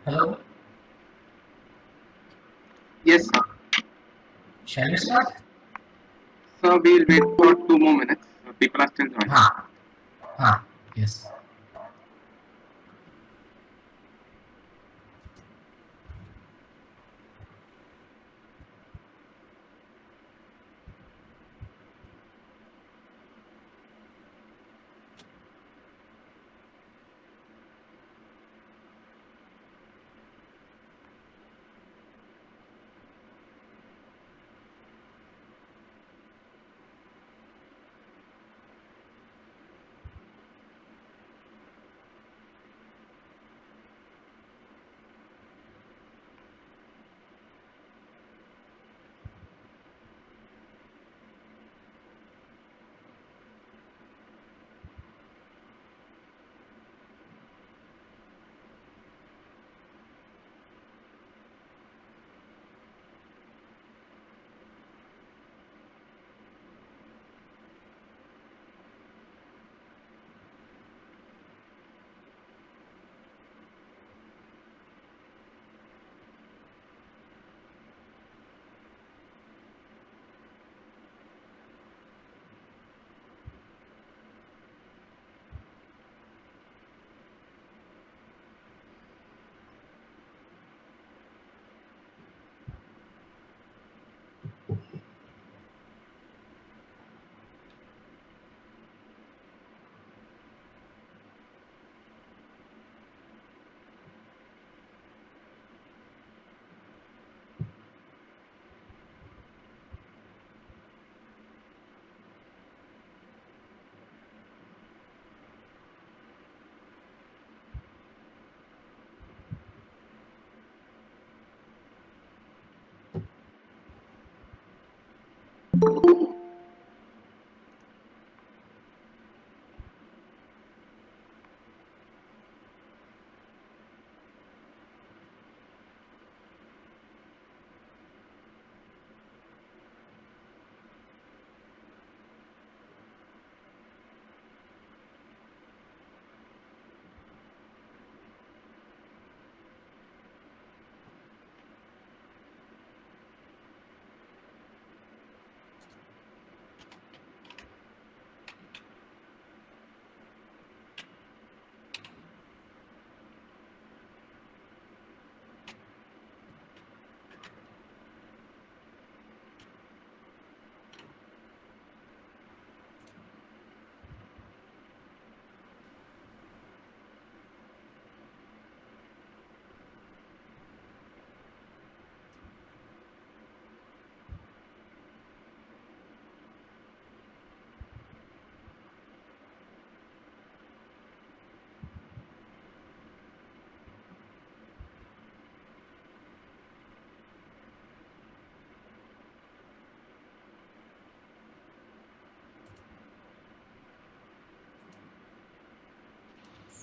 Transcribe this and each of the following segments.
Hello, Yes, sir. shall we start? So we'll wait for 2 more minutes. People are still joining. Ah, yes.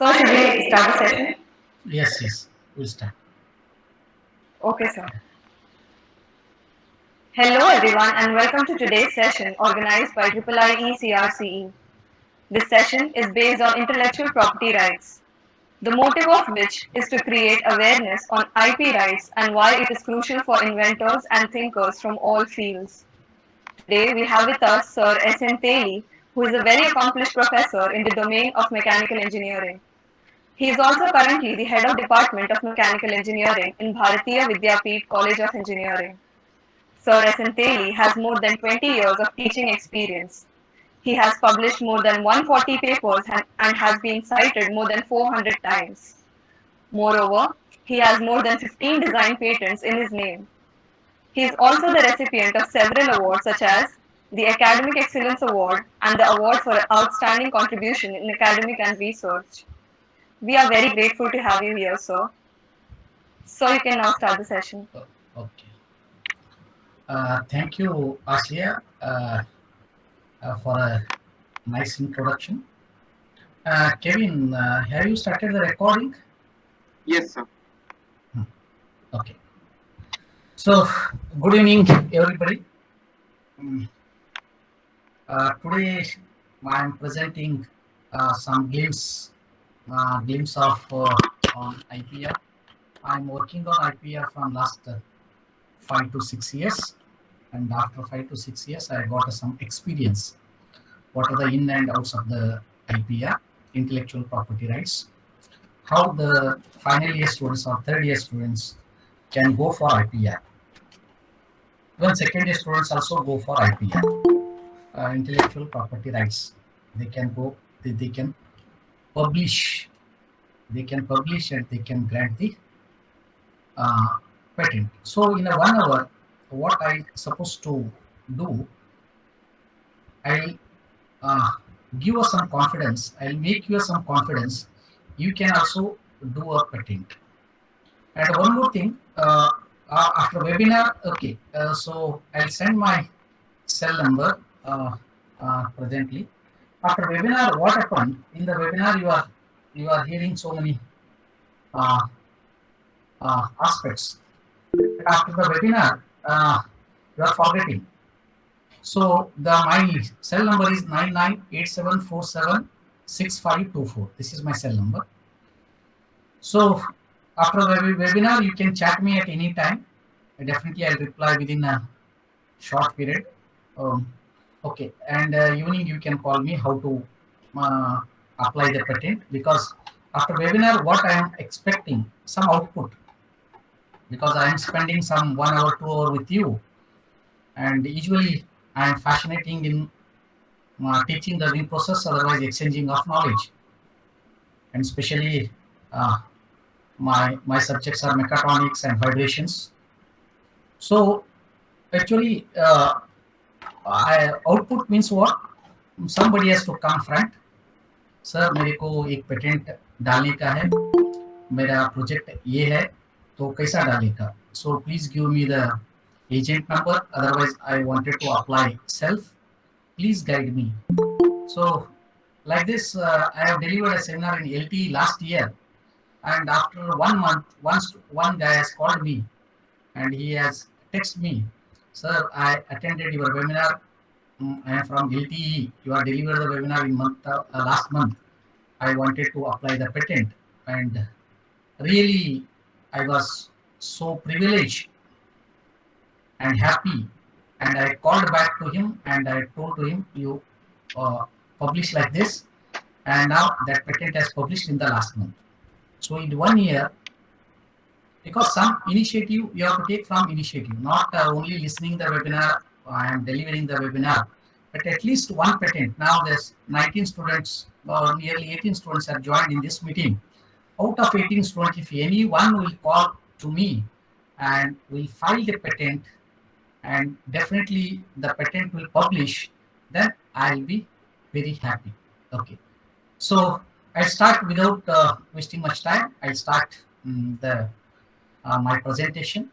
So should we start the session? Yes, we'll start. Okay, sir. Hello everyone and welcome to today's session organized by IIIE CRCE. This session is based on intellectual property rights, the motive of which is to create awareness on IP rights and why it is crucial for inventors and thinkers from all fields. Today we have with us Sir S.N. Teli, who is a very accomplished professor in the domain of mechanical engineering. He is also currently the head of Department of Mechanical Engineering in Bharatiya Vidyapeeth College of Engineering. Sir Esenteli has more than 20 years of teaching experience. He has published more than 140 papers and has been cited more than 400 times. Moreover, he has more than 15 design patents in his name. He is also the recipient of several awards such as the Academic Excellence Award and the Award for Outstanding Contribution in Academic and Research. We are very grateful to have you here, sir. So you can now start the session. Okay. Thank you, Aslia, for a nice introduction. Kevin, have you started the recording? Yes, sir. Okay. So, good evening, everybody. Today, I am presenting some glimpse of on IPR. I'm working on IPR from last 5 to 6 years, and after 5 to 6 years, I got some experience. What are the in and outs of the IPR, intellectual property rights? How the final year students or third year students can go for IPR. Even second year students also go for IPR, intellectual property rights. They can go, they can publish, and they can grant the patent. So in a 1 hour, what I supposed to do, I'll uh, give us some confidence. I'll make you some confidence. You can also do a patent. And one more thing, after webinar, okay, so I'll send my cell number presently. After webinar, what happened? In the webinar, you are hearing so many uh, aspects. After the webinar, you are forgetting. So my cell number is 9987476524. This is my cell number. So after the webinar, you can chat me at any time. Definitely, I'll reply within a short period. Okay, and evening you can call me how to uh, apply the patent, because after webinar, what I am expecting some output, because I am spending some 1 hour, 2 hour with you, and usually I am fascinating in teaching the new process, otherwise exchanging of knowledge, and especially uh, my subjects are mechatronics and vibrations. So actually, output means what? Somebody has to come front. Sir मेरे को एक patent डालने का है, मेरा project ये है, तो कैसा डालेगा? So please give me the agent number, otherwise I wanted to apply self, please guide me. So like this, I have delivered a seminar in LT last year, and after 1 month, one guy has called me and he has texted me, sir, I attended your webinar. I am from LTE. You are delivered the webinar in last month. I wanted to apply the patent, and really I was so privileged and happy. And I called back to him and I told to him, you publish like this, and now that patent has published in the last month. So in 1 year, because some initiative you have to take from initiative, not only listening the webinar, I am delivering the webinar, but at least one patent. Now there's 19 students, or nearly 18 students have joined in this meeting. Out of 18 students, if anyone will call to me and will file the patent, and definitely the patent will publish, then I'll be very happy. Okay. So I'll start without wasting much time. I'll start my presentation.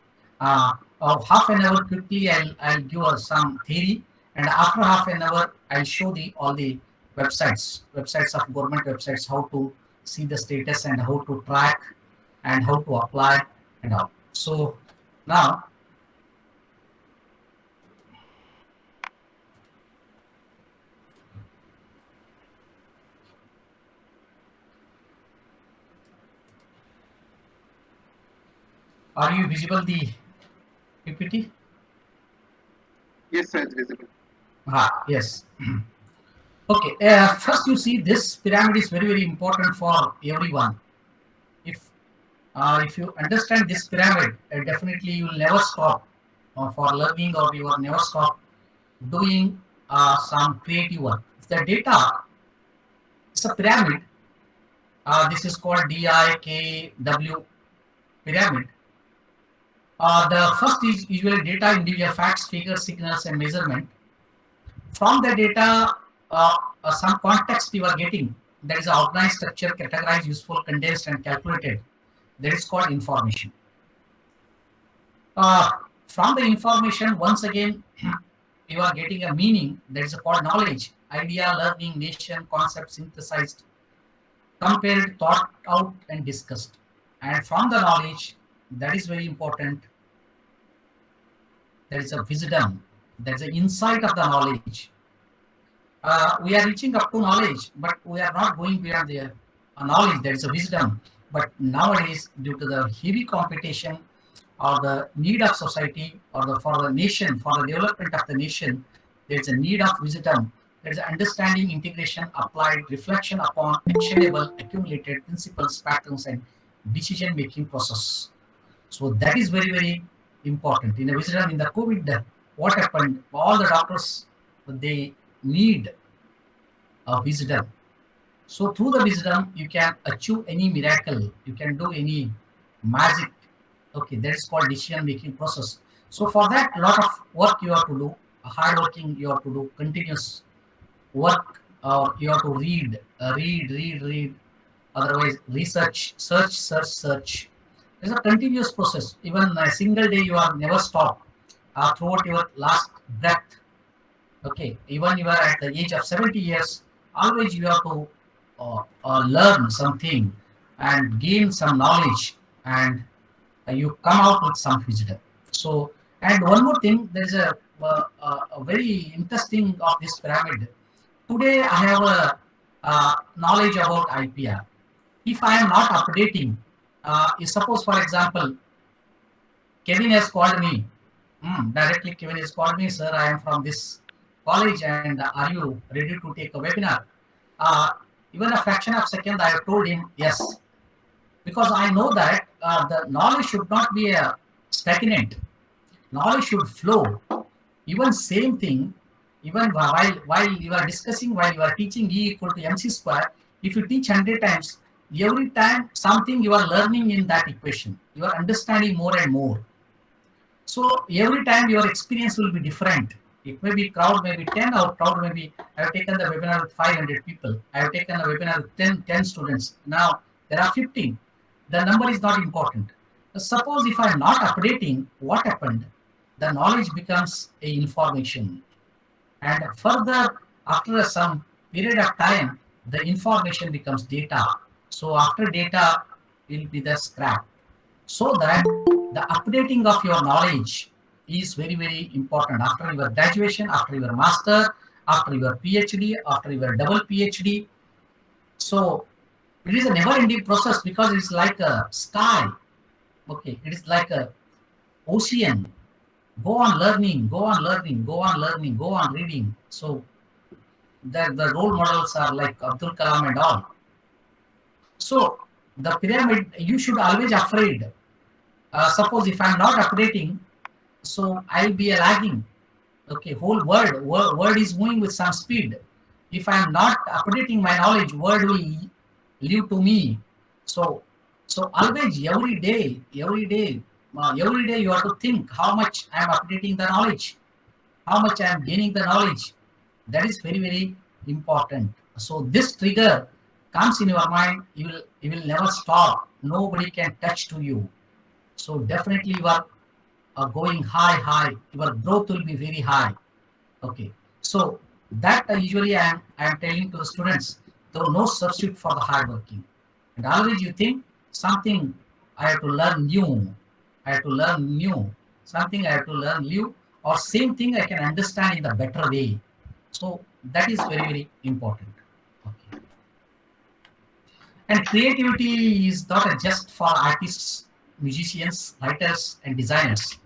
Of half an hour quickly, I'll give some theory, and after half an hour, I'll show all the websites of government websites, how to see the status and how to track and how to apply and all. So now, are you visible the PPT? Yes, sir, it's visible. Yes. Okay. First, you see this pyramid is very, very important for everyone. If you understand this pyramid, definitely you will never stop for learning, or you will never stop doing some creative work. If the data is a pyramid, this is called DIKW pyramid. The first is usually data, individual facts, figures, signals, and measurement. From the data, some context you are getting. That is organized, structure, categorized, useful, condensed, and calculated. That is called information. Uh, from the information, once again, you are getting a meaning. That is called knowledge, idea, learning, nation, concept synthesized, compared, thought out, and discussed. And from the knowledge, that is very important. There is a wisdom. There is an insight of the knowledge. We are reaching up to knowledge, but we are not going beyond the knowledge. There is a wisdom. But nowadays, due to the heavy competition or the need of society, or for the nation, for the development of the nation, there is a need of wisdom. There is understanding, integration, applied, reflection upon actionable, accumulated principles, patterns, and decision-making process. So that is very, very important. In the wisdom, in the COVID, what happened? All the doctors, they need a wisdom. So through the wisdom, you can achieve any miracle. You can do any magic. Okay, that is called decision-making process. So for that, a lot of work you have to do, hard working you have to do, continuous work, or you have to read. Otherwise, research, search. It's a continuous process. Even a single day, you are never stop throughout your last breath. Okay, even you are at the age of 70 years, always you have to learn something and gain some knowledge, and you come out with some wisdom. So, and one more thing, there is a very interesting of this pyramid. Today, I have a knowledge about IPR. If I am not updating, suppose for example, Kevin has called me. Directly, Kevin has called me, sir. I am from this college, and are you ready to take a webinar? Uh, Even a fraction of a second, I have told him yes, because I know that the knowledge should not be stagnant. Knowledge should flow. Even same thing, even while you are discussing, while you are teaching E equal to MC square, if you teach 100 times, every time something you are learning in that equation, you are understanding more and more. So every time your experience will be different. It may be crowd may be 10, or crowd may be, I have taken the webinar with 500 people. I have taken the webinar with 10 students. Now there are 15. The number is not important. Suppose if I am not updating, what happened? The knowledge becomes a information. And further, after some period of time, the information becomes data. So after data will be the scrap. So that the updating of your knowledge is very, very important. After your graduation, after your master, after your PhD, after your double PhD. So it is a never-ending process, because it's like a sky. Okay, it is like a ocean. Go on learning, go on learning, go on learning, go on reading. So the role models are like Abdul Kalam and all. So the pyramid, you should always afraid. Suppose if I'm not updating, so I'll be a lagging. Okay, whole word is moving with some speed. If I'm not updating my knowledge, word will leave to me. So always every day you have to think how much I'm updating the knowledge, how much I'm gaining the knowledge. That is very, very important. So this trigger comes in your mind, you will never stop. Nobody can touch to you. So definitely you are going high. Your growth will be very high. Okay. So that usually I am telling to the students, though no substitute for the hard working. And always you think something I have to learn new. I have to learn new. Something I have to learn new, or same thing I can understand in the better way. So that is very, very important. Okay. And creativity is not just for artists, musicians, writers, and designers.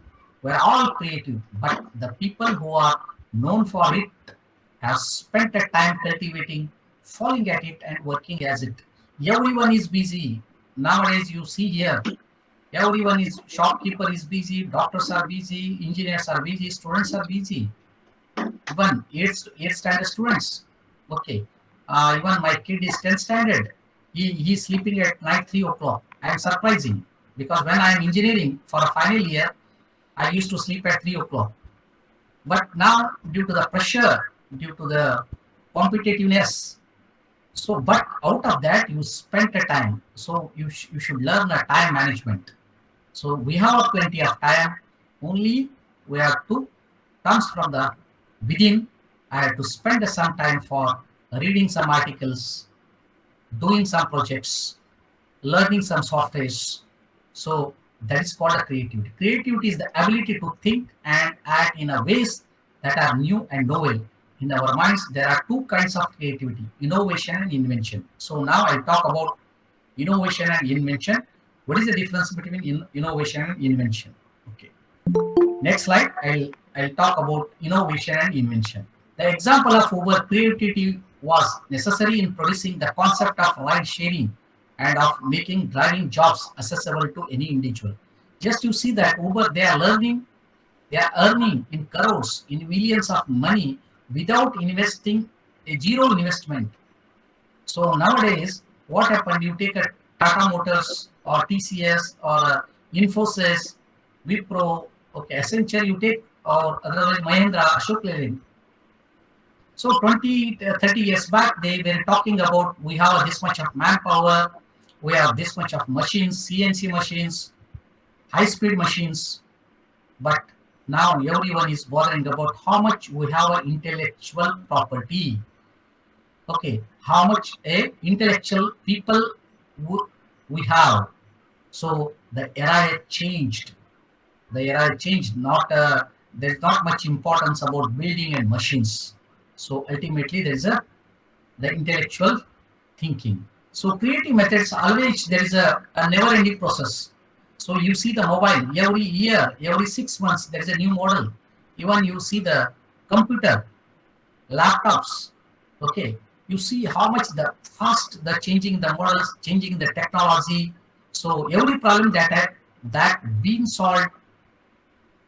We're all creative, but the people who are known for it have spent a time cultivating, falling at it, and working as it. Everyone is busy. nowadays you see here, everyone is, shopkeeper is busy, doctors are busy, engineers are busy, students are busy. Even 8th standard students. Okay. Even my kid is 10th standard. He's sleeping at night 3 o'clock. I am surprising because when I am engineering for a final year, I used to sleep at 3 o'clock. But now, due to the pressure, due to the competitiveness, so but out of that, you spent a time. So you should learn a time management. So we have plenty of time. Only we have to comes from the within. I have to spend some time for reading some articles, doing some projects, learning some softwares. So that is called a creativity. Creativity is the ability to think and act in a ways that are new and novel. In our minds, there are two kinds of creativity: innovation and invention. So now I talk about innovation and invention. What is the difference between innovation and invention? Okay. Next slide, I'll talk about innovation and invention. The example of Uber creativity was necessary in producing the concept of ride sharing and of making driving jobs accessible to any individual. Just you see that Uber, they are earning in crores, in millions of money without investing a zero investment. So nowadays, what happened? You take a Tata Motors or TCS or Infosys, Wipro, okay, Accenture, you take, or otherwise Mahindra, Ashok Leyland. So 20, 30 years back, they were talking about we have this much of manpower, we have this much of machines, CNC machines, high-speed machines, but now everyone is bothering about how much we have intellectual property. Okay, how much a intellectual people we have. So the era has changed. The era has changed. Not there's not much importance about building and machines. So ultimately, there is the intellectual thinking. So creative methods, always there is a never-ending process. So you see the mobile every year, every 6 months there is a new model. Even you see the computer, laptops. Okay, you see how much the fast the changing the models, changing the technology. So every problem that being solved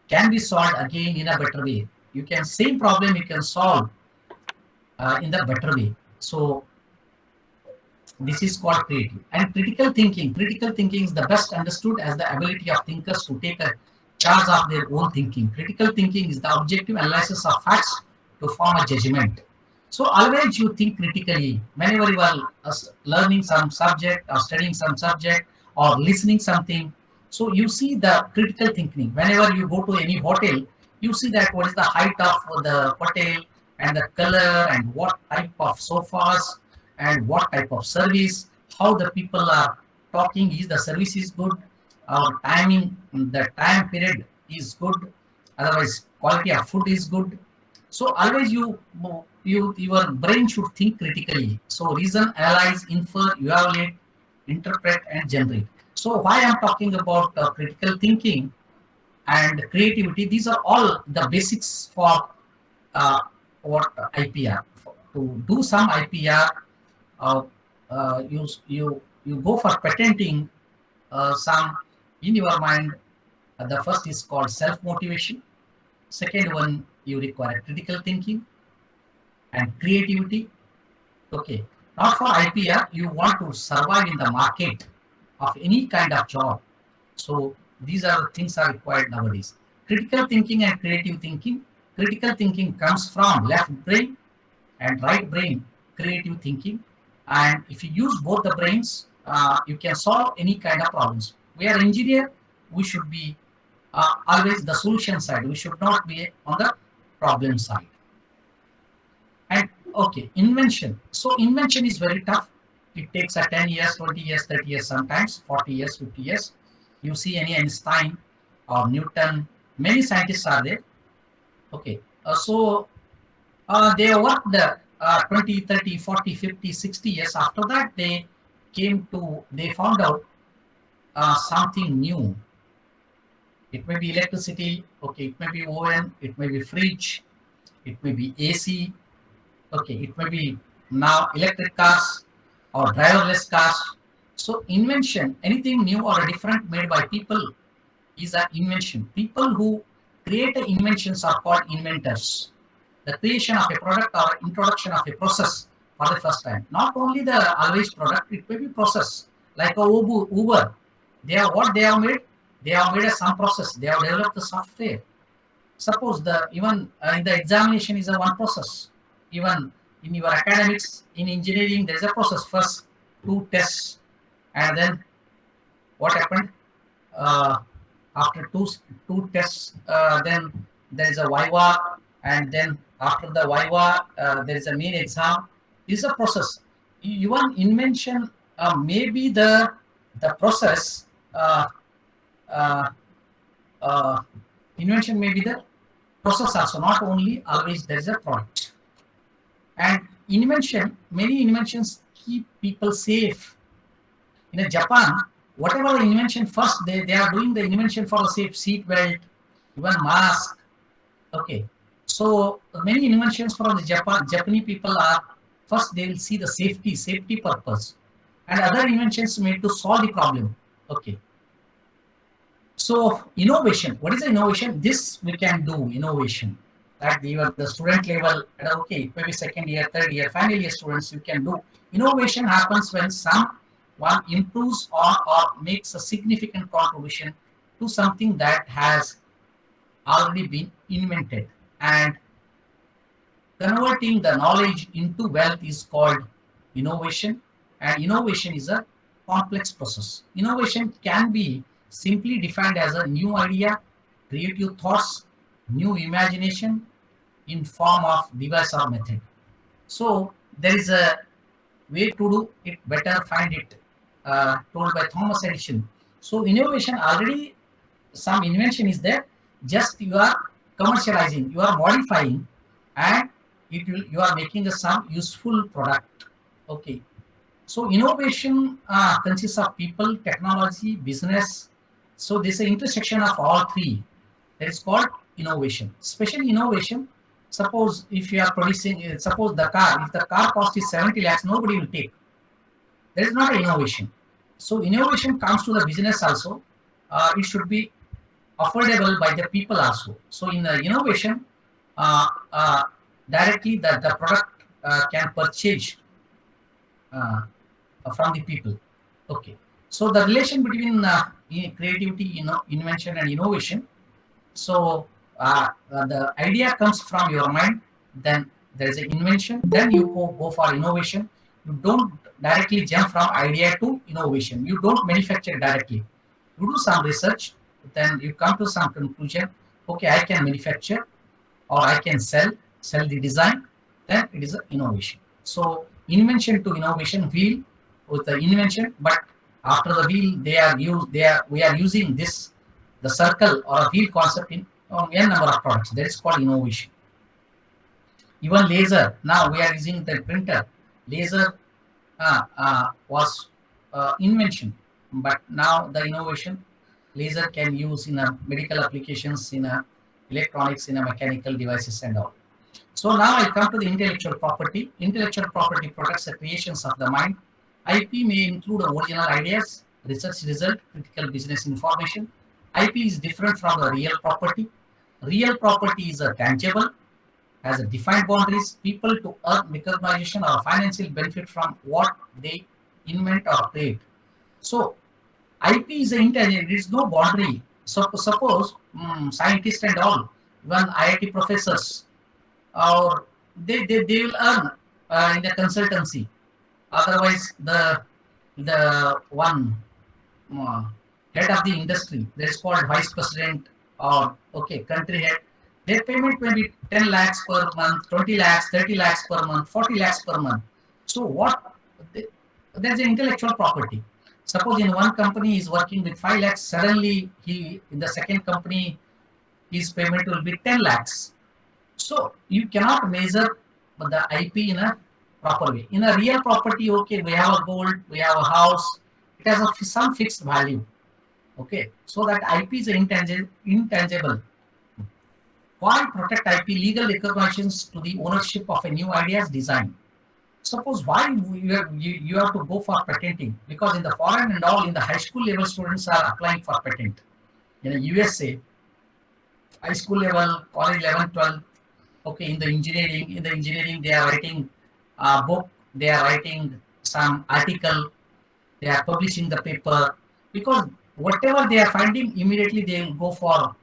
can be solved again in a better way. You can same problem you can solve in the better way. So this is called creative. And critical thinking. Critical thinking is the best understood as the ability of thinkers to take a charge of their own thinking. Critical thinking is the objective analysis of facts to form a judgment. So always you think critically whenever you are learning some subject or studying some subject or listening something. So you see the critical thinking. Whenever you go to any hotel, you see that what is the height of the hotel and the color and what type of sofas and what type of service, how the people are talking, is the service is good, or timing, the time period is good, otherwise quality of food is good. So always your brain should think critically. So reason, analyze, infer, evaluate, interpret, and generate. So why I'm talking about critical thinking and creativity, these are all the basics for what IPR. To do some IPR, you go for patenting some in your mind. The first is called self motivation. Second one, you require critical thinking and creativity. Okay, not for IPR. You want to survive in the market of any kind of job. So these are the things are required nowadays. Critical thinking and creative thinking. Critical thinking comes from left brain and right brain creative thinking. And if you use both the brains, you can solve any kind of problems. We are engineer, we should be always the solution side. We should not be on the problem side. And okay, invention. So invention is very tough. It takes 10 years, 20 years, 30 years, sometimes 40 years, 50 years. You see any Einstein or Newton, many scientists are there. Okay, they worked 20, 30, 40, 50, 60 years. After that, they found out something new. It may be electricity, okay, it may be oven, it may be fridge, it may be AC, okay, it may be now electric cars or driverless cars. So invention, anything new or different made by people is an invention. People who create inventions are called inventors. The creation of a product or introduction of a process for the first time. Not only the always product, it may be process. Like a Uber, they are what they have made. They have made a some process. They have developed the software. Suppose the even in the examination is a one process. Even in your academics, in engineering, there is a process. First two tests, and then what happened? Uh, After two tests, then there is a viva, and then after the viva, there is a main exam. This is a process. Even invention may be the process. Uh, uh, Invention may be the process also. Not only always there is a product. And invention, many inventions keep people safe. In Japan, whatever the invention first, they are doing the invention for the safe seat belt, even mask. Okay. So many inventions from the Japanese people are first they will see the safety purpose, and other inventions made to solve the problem. Okay. So innovation, what is innovation? This we can do innovation at the student level. Okay, maybe second year, third year, final year students, you can do. Innovation happens when someone improves or makes a significant contribution to something that has already been invented, and converting the knowledge into wealth is called innovation. And innovation is a complex process. Innovation can be simply defined as a new idea, creative thoughts, new imagination in form of device or method. So there is a way to do it better, find it told by Thomas Edison. So innovation already, some invention is there, just you are commercializing, you are modifying, and you are making some useful product. Okay. So innovation consists of people, technology, business. So this is an intersection of all three. That is called innovation. Especially innovation. Suppose if you are producing, suppose the car, if the car cost is 70 lakhs, nobody will take. That is not innovation. So innovation comes to the business also. It should be affordable by the people also. So in the innovation, uh, uh, directly the product can purchase uh, from the people. Okay. So the relation between creativity, invention and innovation. So the idea comes from your mind, then there is an invention, then you go for innovation. You don't directly jump from idea to innovation. You don't manufacture directly. You do some research, then you come to some conclusion. Okay, I can manufacture or I can sell the design. Then it is an innovation. So invention to innovation, wheel with the invention, but after the wheel we are using this the circle or a wheel concept in n number of products. That is called innovation. Even laser, now we are using the printer. Laser was invention, but now the innovation, laser can use in a medical applications, in a electronics, in a mechanical devices and all. So now I come to the intellectual property. Intellectual property protects the creations of the mind. IP may include original ideas, research result, critical business information. IP is different from the real property. Real property is a tangible, has a defined boundaries. People to earn recognition or financial benefit from what they invent or create. So IP is intangible. There is no boundary. So suppose scientists and all, even IIT professors, or they will earn in the consultancy. Otherwise, the one uh, head of the industry, that is called vice president or okay country head. Their payment may be 10 lakhs per month, 20 lakhs, 30 lakhs per month, 40 lakhs per month. So what? There's an intellectual property. Suppose in one company is working with 5 lakhs, suddenly he in the second company his payment will be 10 lakhs. So you cannot measure the IP in a proper way. In a real property, okay, we have a gold, we have a house, it has some fixed value. Okay, so that IP is intangible. Why protect IP? Legal recognitions to the ownership of a new idea's design. Suppose why you have to go for patenting, because in the foreign and all, in the high school level students are applying for patent. In the USA, high school level, college 11, 12, okay, in the engineering they are writing a book, they are writing some article, they are publishing the paper, because whatever they are finding, immediately they will go for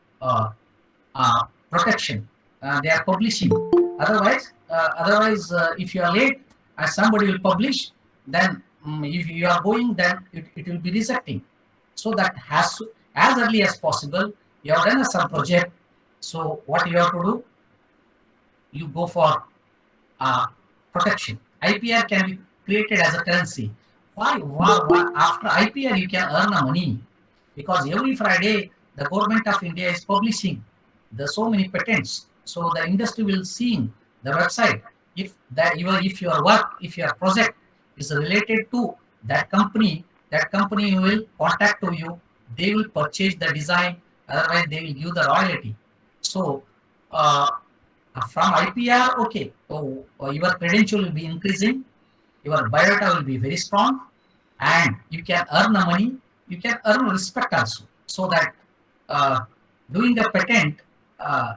protection. They are publishing. Otherwise, if you are late and somebody will publish, then if you are going, then it will be rejecting. So that as early as possible, you have done some project. So what you have to do, you go for protection. IPR can be created as a currency. Why? After IPR, you can earn a money, because every Friday the government of India is publishing the so many patents. So the industry will see the website. If your work, if your project is related to that company will contact to you. They will purchase the design. Otherwise, they will give the royalty. So uh, from IPR, okay, so your credential will be increasing, your biodata will be very strong, and you can earn the money, you can earn respect also. So that uh, doing a patent,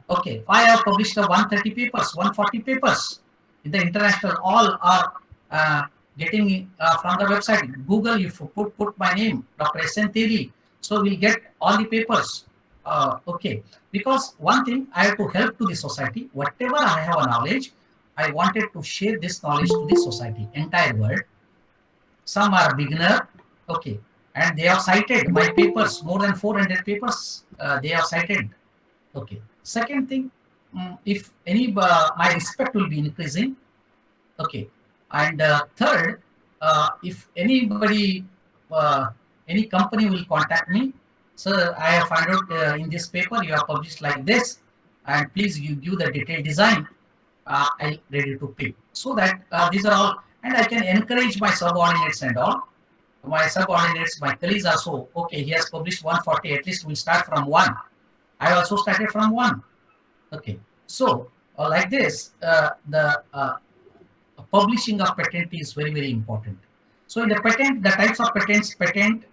okay, I have published a 130 papers, 140 papers in the international, all are getting from the website. Google, if you put my name, Dr. S.N. Theri, so we'll get all the papers. Okay, because one thing, I have to help to the society. Whatever I have a knowledge, I wanted to share this knowledge to the society, entire world. Some are beginner, okay, and they have cited my papers, more than 400 papers they have cited. Okay. Second thing, if any my respect will be increasing. Okay. And third, if anybody, any company will contact me, sir, I have found out in this paper you have published like this, and please you give the detailed design. I ready to pay. So that these are all, and I can encourage my subordinates and all. My subordinates, my colleagues also, okay, he has published 140, at least we'll start from one. I also started from one. Okay. So like this, the publishing of patent is very, very important. So in the patent, the types of patents: patent,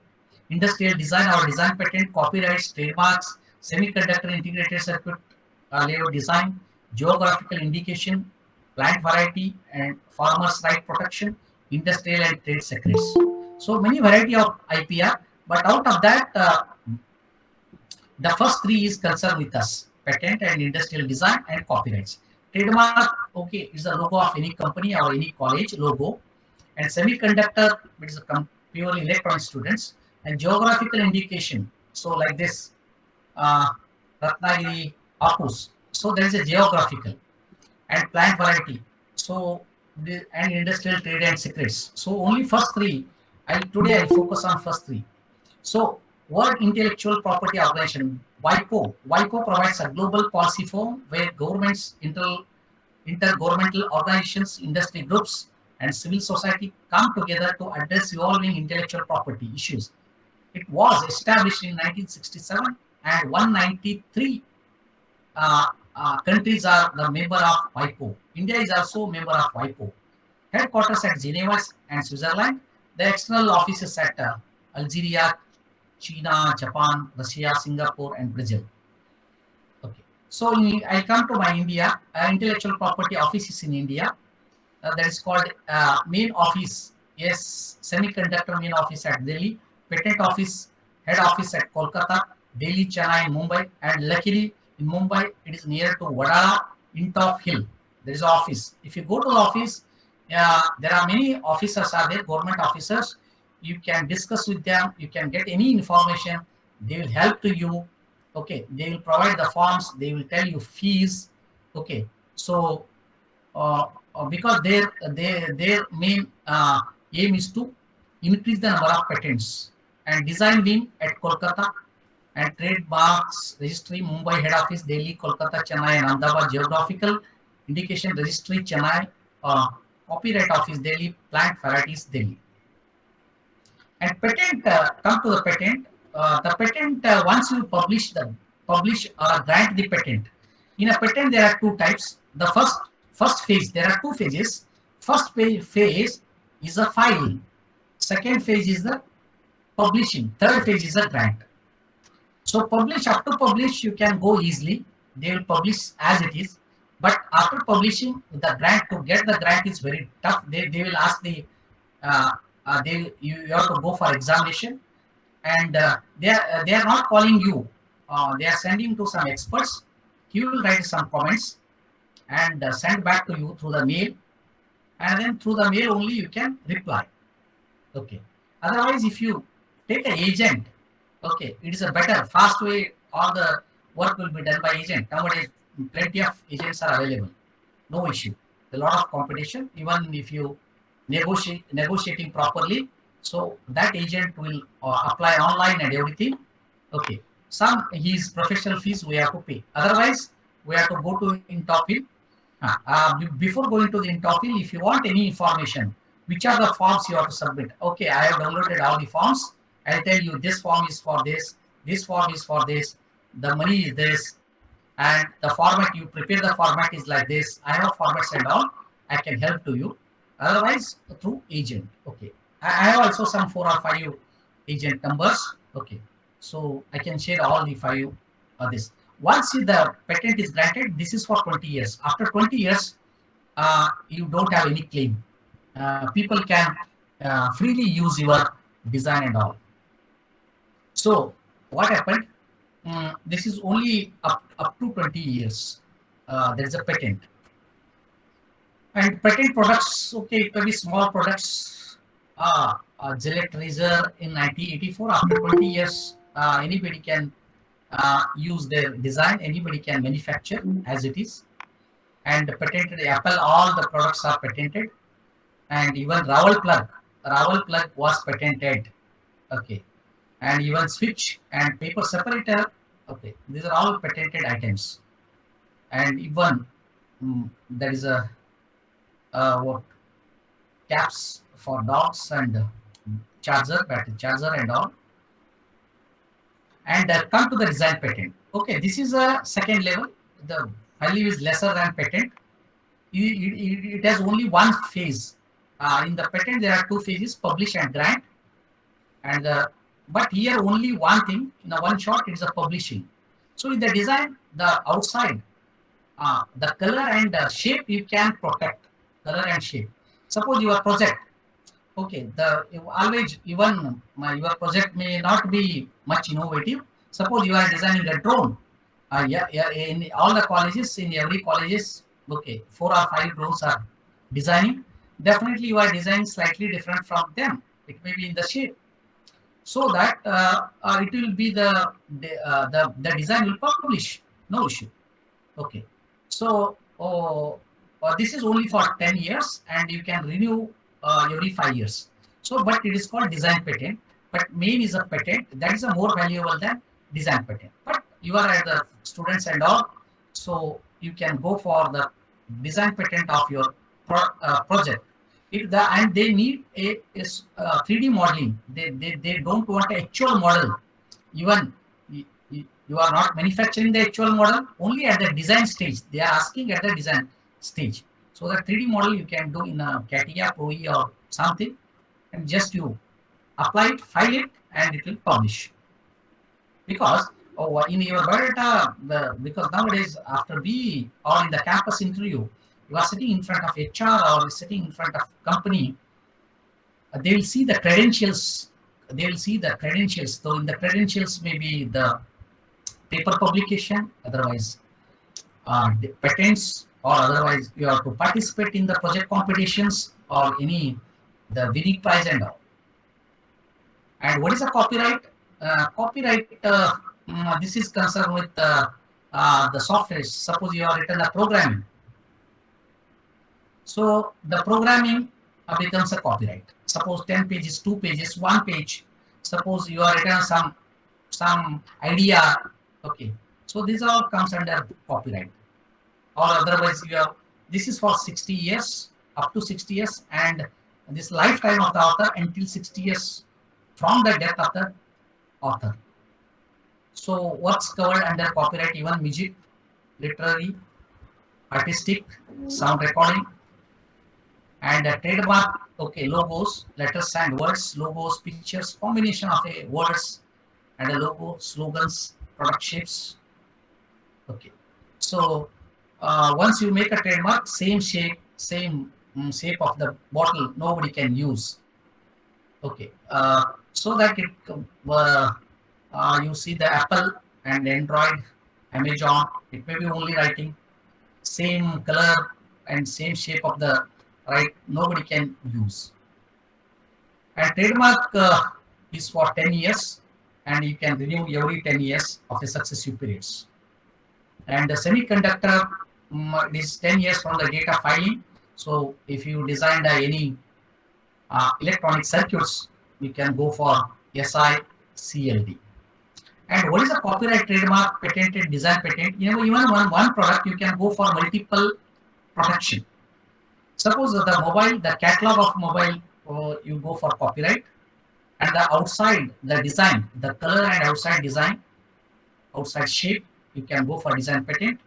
industrial design or design patent, copyrights, trademarks, semiconductor integrated circuit layout design, geographical indication, plant variety, and farmers' right protection, industrial and trade secrets. So many variety of IPR, but out of that, the first three is concerned with us: patent and industrial design and copyrights. Trademark, okay, is the logo of any company or any college logo, and semiconductor, which is a purely electronic students, and geographical indication. So like this, uh, Ratnagiri, Apus. So there is a geographical and plant variety. So and industrial trade and secrets. So only first three. Today I'll focus on first three. So World Intellectual Property Organization, WIPO. WIPO provides a global policy forum where governments, intergovernmental organizations, industry groups, and civil society come together to address evolving intellectual property issues. It was established in 1967, and 193 countries are the member of WIPO. India is also a member of WIPO. Headquarters at Geneva and Switzerland. The external offices at Algeria, China, Japan, Russia, Singapore, and Brazil. Okay. So I come to my India. Intellectual property office is in India. That is called main office. Yes, semiconductor main office at Delhi. Patent office, head office at Kolkata, Delhi, Chennai, Mumbai, and luckily in Mumbai it is near to Wadala, in top hill. There is an office. If you go to the office, there are many officers are there, government officers. You can discuss with them. You can get any information. They will help to you. Okay. They will provide the forms. They will tell you fees. Okay. So because their main aim is to increase the number of patents, and design wing at Kolkata, and trademarks registry Mumbai head office, Delhi, Kolkata, Chennai, and Ahmedabad. Geographical indication registry Chennai, copyright office Delhi, plant varieties Delhi. And patent, come to the patent. The patent, once you publish or grant the patent. In a patent there are two types. The first phase, there are two phases. first phase is the filing, second phase is the publishing, third phase is the grant. So publish, up to publish you can go easily, they will publish as it is, but after publishing the grant, to get the grant is very tough. They will ask the you have to go for examination, and they are not calling you, they are sending to some experts. He will write some comments and send back to you through the mail, and then through the mail only you can reply. Okay, otherwise if you take an agent, okay, it is a better fast way, all the work will be done by agent. Nowadays plenty of agents are available, no issue. A lot of competition, even if you negotiating properly, so that agent will apply online and everything. Okay, some his professional fees we have to pay, otherwise we have to go to Intofil. Before going to the Intofil, if you want any information, which are the forms you have to submit. Okay, I have downloaded all the forms. I'll tell you this form is for this form is for this, the money is this, and the format you prepare, the format is like this. I have formats and all. I can help to you. Otherwise, through agent. Okay, I have also some 4 or 5 agent numbers. Okay, so I can share all the 5 this. Once the patent is granted, this is for 20 years. After 20 years, you don't have any claim. People can freely use your design and all. So what happened? This is only up to 20 years. There is a patent. And patent products, okay, it may be small products. Gillette razor in 1984. After 20 years, anybody can use their design. Anybody can manufacture as it is. And patented Apple, all the products are patented. And even Ravel plug was patented. Okay, and even switch and paper separator. Okay, these are all patented items. And even there is a what caps for dogs and charger, battery charger and all. And come to the design patent. Okay, this is a second level. The value is lesser than patent. It has only one phase. In the patent, there are 2 phases: publish and grant. And but here only one thing, in a one shot, it is a publishing. So in the design, the outside, the color and shape you can protect. Color and shape. Suppose your project, okay, always even your project may not be much innovative. Suppose you are designing a drone. Yeah, in all the colleges, in every colleges, okay, 4 or 5 drones are designing. Definitely you are designing slightly different from them. It may be in the shape, so that it will be the design will publish, no issue. Okay, so this is only for 10 years and you can renew every 5 years. So, but it is called design patent. But main is a patent that is a more valuable than design patent. But you are at the students and all, so you can go for the design patent of your project. And they need a 3D modeling. They don't want an actual model. Even you are not manufacturing the actual model, only at the design stage. They are asking at the design stage. So the 3D model you can do in a CATIA, ProE or something, and just you apply it, file it, and it will publish. Because in your biodata, because nowadays after we or in the campus interview, you are sitting in front of HR or sitting in front of company, they will see the credentials. They will see the credentials. So in the credentials, maybe the paper publication, otherwise the patents, or otherwise you have to participate in the project competitions or the winning prize and all. And what is a copyright? Copyright, this is concerned with the software. Suppose you have written a programming. So the programming becomes a copyright. Suppose 10 pages, 2 pages, 1 page. Suppose you have written some idea. Okay. So this all comes under copyright. Or otherwise this is for 60 years, up to 60 years, and this lifetime of the author until 60 years from the death of the author. So what's covered under copyright? Even music, literary, artistic, sound recording, And trademark, okay, logos, letters and words, logos, pictures, combination of a words and a logo, slogans, product shapes. Okay, so once you make a trademark, same shape, same shape of the bottle, nobody can use. Okay, so that it you see the Apple and Android, Amazon, it may be only writing same color and same shape of the right, nobody can use. And trademark is for 10 years and you can renew every 10 years of the successive periods. And the semiconductor it is 10 years from the date of filing. So if you designed any electronic circuits, you can go for SICLD. And what is a copyright, trademark, patented, design patent? You know, even one product, you can go for multiple protection. Suppose the mobile, the catalog of mobile, you go for copyright, and the outside, the design, the color and outside design, outside shape, you can go for design patent.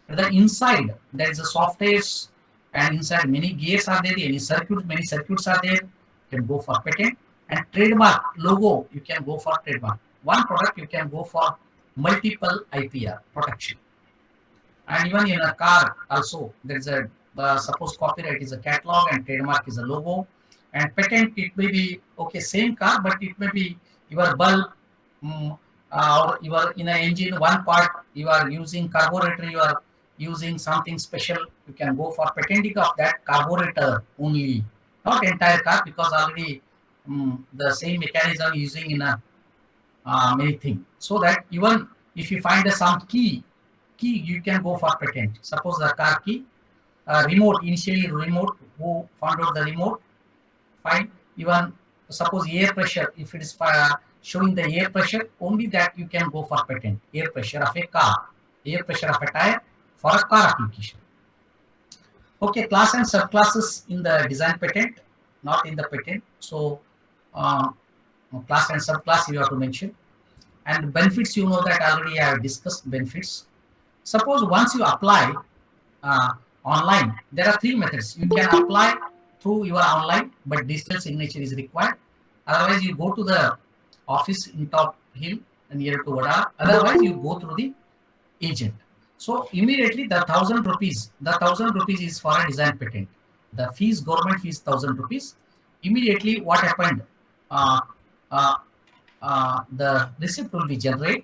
And the inside, there is a softwares, and inside many gears are there, any circuits, many circuits are there, you can go for patent. And trademark, logo, you can go for trademark. One product, you can go for multiple IPR protection. And even in a car also, there is a suppose copyright is a catalog and trademark is a logo, and patent it may be okay same car, but it may be your bulb, mm, or your in an engine one part you are using carburetor, you are using something special, you can go for patenting of that carburetor only, not entire car, because already the same mechanism using in a many things. So that even if you find some key, you can go for patent. Suppose the car key, remote, initially remote, who found out the remote, fine. Even suppose air pressure, if it is showing the air pressure, only that you can go for patent. Air pressure of a car, air pressure of a tire for a car application. Okay, class and subclasses in the design patent, not in the patent. So uh, class and subclass you have to mention. And benefits, you know that already I have discussed benefits. Suppose once you apply uh, online, there are three methods. You can apply through your online, but digital signature is required. Otherwise, you go to the office in Top Hill near to Vada. Otherwise, you go through the agent. So immediately the 1,000 rupees is for a design patent. The fees, government fees, 1,000 rupees. Immediately, what happened? Uh, uh, the receipt will be generated.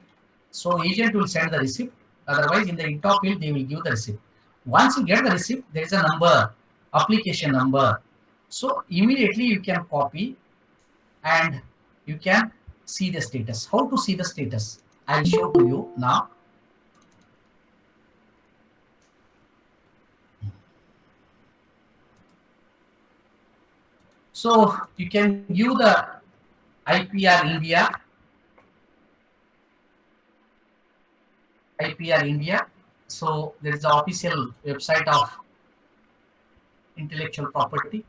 So agent will send the receipt. Otherwise, in the top field, they will give the receipt. Once you get the receipt, there is a number, application number. So immediately you can copy and you can see the status. How to see the status? I'll show to you now. So you can view the IPR India, IPR India. So there is the official website of intellectual property.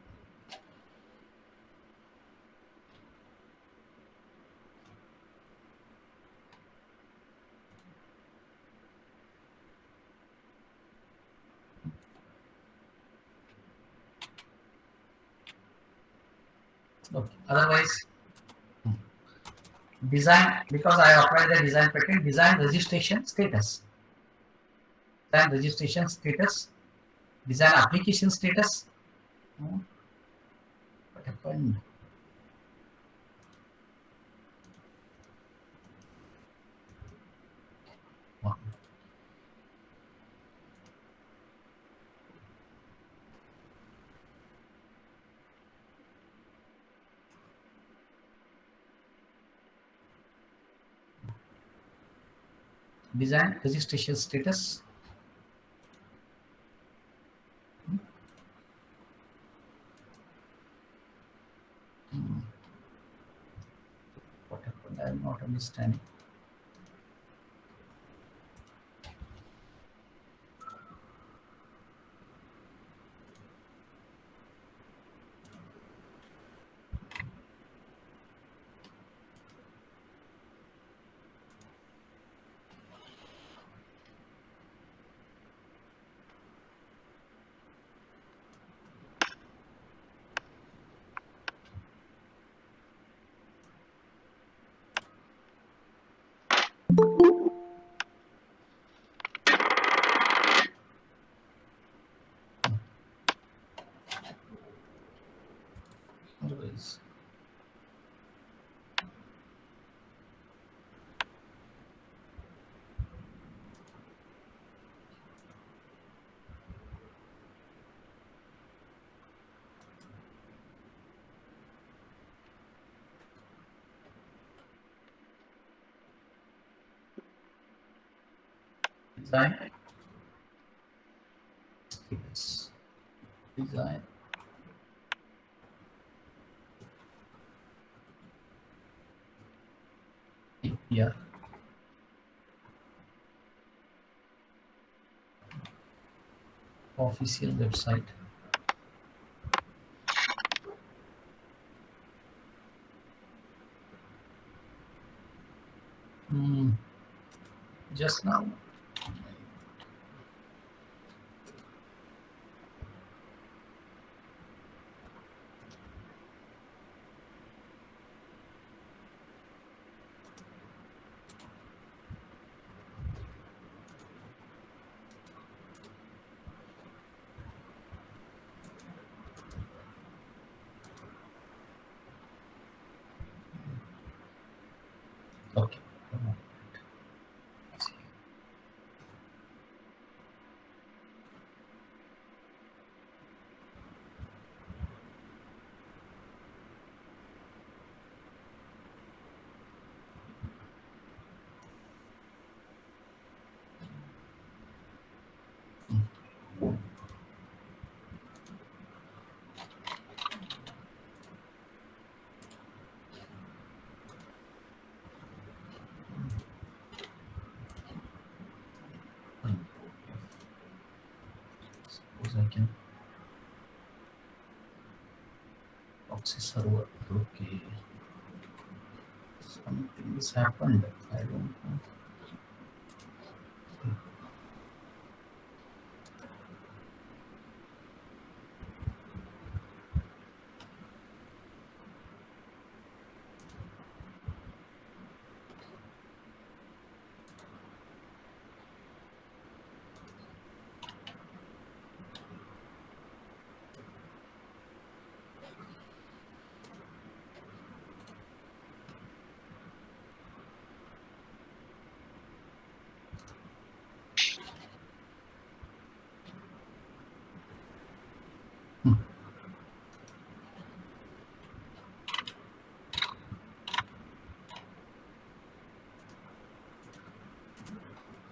Okay. Otherwise, design, because I applied the design patent, design registration status, design registration status, design application status. What happened? Wow. Design registration status. What happened? I am not understanding. please. Design. Yes. Design. Here. Official website. Just now. Okay. Suppose I can proxy server. Okay. Something has happened. I don't know.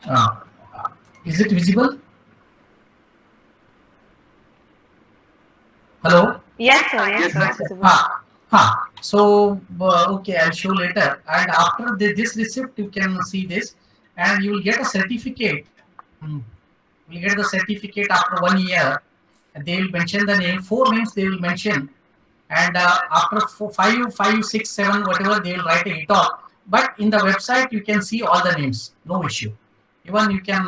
Ah, is it visible? Hello? Yes, sir. Yes, Yes, sir. sir. It's visible. So okay, I'll show later. And after this receipt, you can see this, and you will get a certificate. Hmm. You will get the certificate after 1 year. And they will mention the name. 4 names they will mention, and after five, 6, 7, whatever they will write it all. But in the website, you can see all the names. No issue. Even you can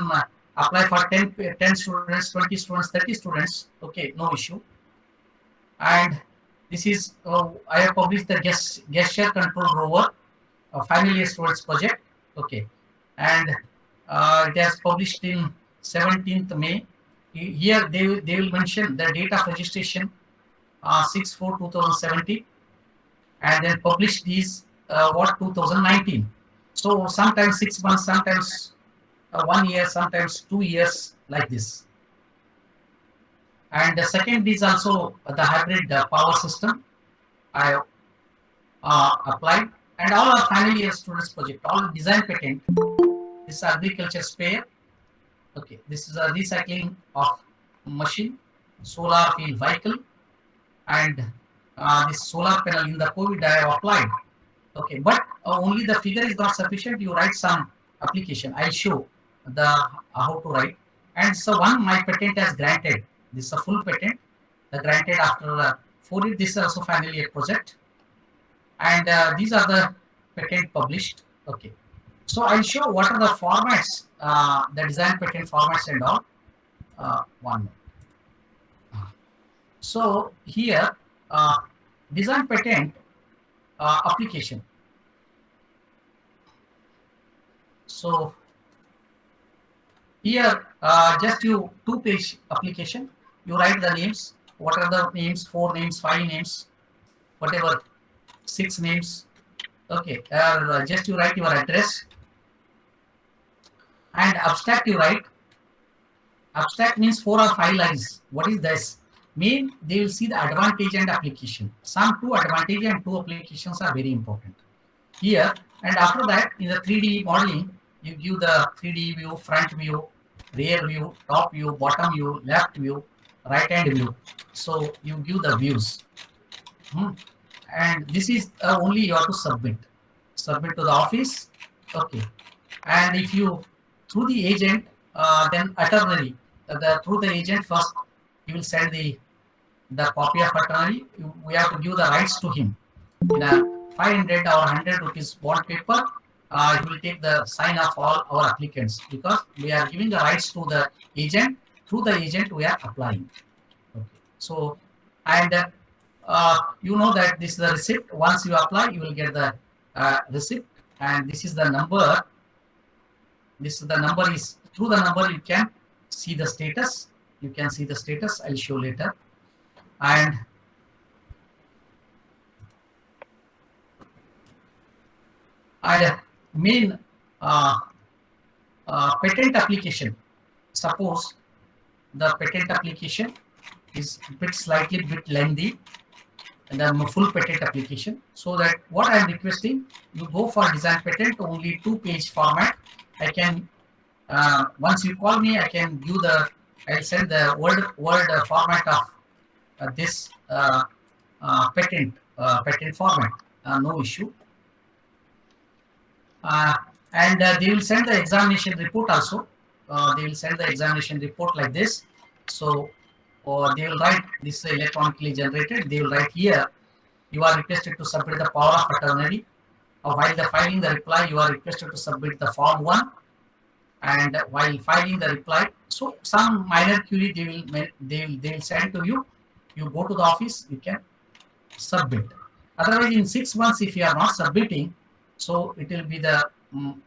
apply for 10 students, 20 students, 30 students. Okay, no issue. And this is I have published the gesture control rover, a final year students project. Okay, and it has published in 17th May. Here they will mention the date of registration 6/4/2017, and then publish these 2019. So sometimes 6 months, sometimes 1 year, sometimes 2 years, like this. And the second is also the hybrid power system. I applied, and all our final year students project, all design patent. This agriculture sprayer. Okay, this is a recycling of machine, solar field vehicle, and this solar panel. In the COVID I have applied. Okay, but only the figure is not sufficient. You write some application. I'll show the how to write. And so one my patent has granted. This is a full patent. The granted after 4 years. This is also final year project. And these are the patent published. Okay, so I'll show what are the formats, the design patent formats and all. One. So here, design patent application. So here, just you 2-page application. You write the names. What are the names? 4 names, 5 names. whatever 6 names. Okay, just you write your address, and abstract you write. Abstract means 4 or 5 lines. What is this? Mean they will see the advantage and application. Some two advantage and two applications are very important here. And after that, in the 3D modeling, you give the 3D view, front view, rear view, top view, bottom view, left view, right hand view. So you give the views. Hmm. And this is only you have to submit to the office. Okay. And if you through the agent, then attorney, through the agent first, you will send the copy of attorney. We have to give the rights to him in a 500 or 100 rupees bond paper. He will take the sign of all our applicants, because we are giving the rights to the agent. Through the agent we are applying. Okay. So, and you know that this is the receipt. Once you apply, you will get the receipt, and this is the number. This is the number. Is through the number you can see the status. You can see the status. I'll show later. And main uh, patent application. Suppose the patent application is slightly bit lengthy, and the full patent application. So that what I am requesting, you go for design patent only 2-page format. I can once you call me, I can give the. I'll send the word format of this patent format. No issue. And they will send the examination report also. They will send the examination report like this. So, or they will write this electronically generated. They will write here, you are requested to submit the power of attorney. While the filing the reply, you are requested to submit the form 1. And while filing the reply, so some minor query they will send to you. You go to the office, you can submit. Otherwise, in 6 months, if you are not submitting, so it will be the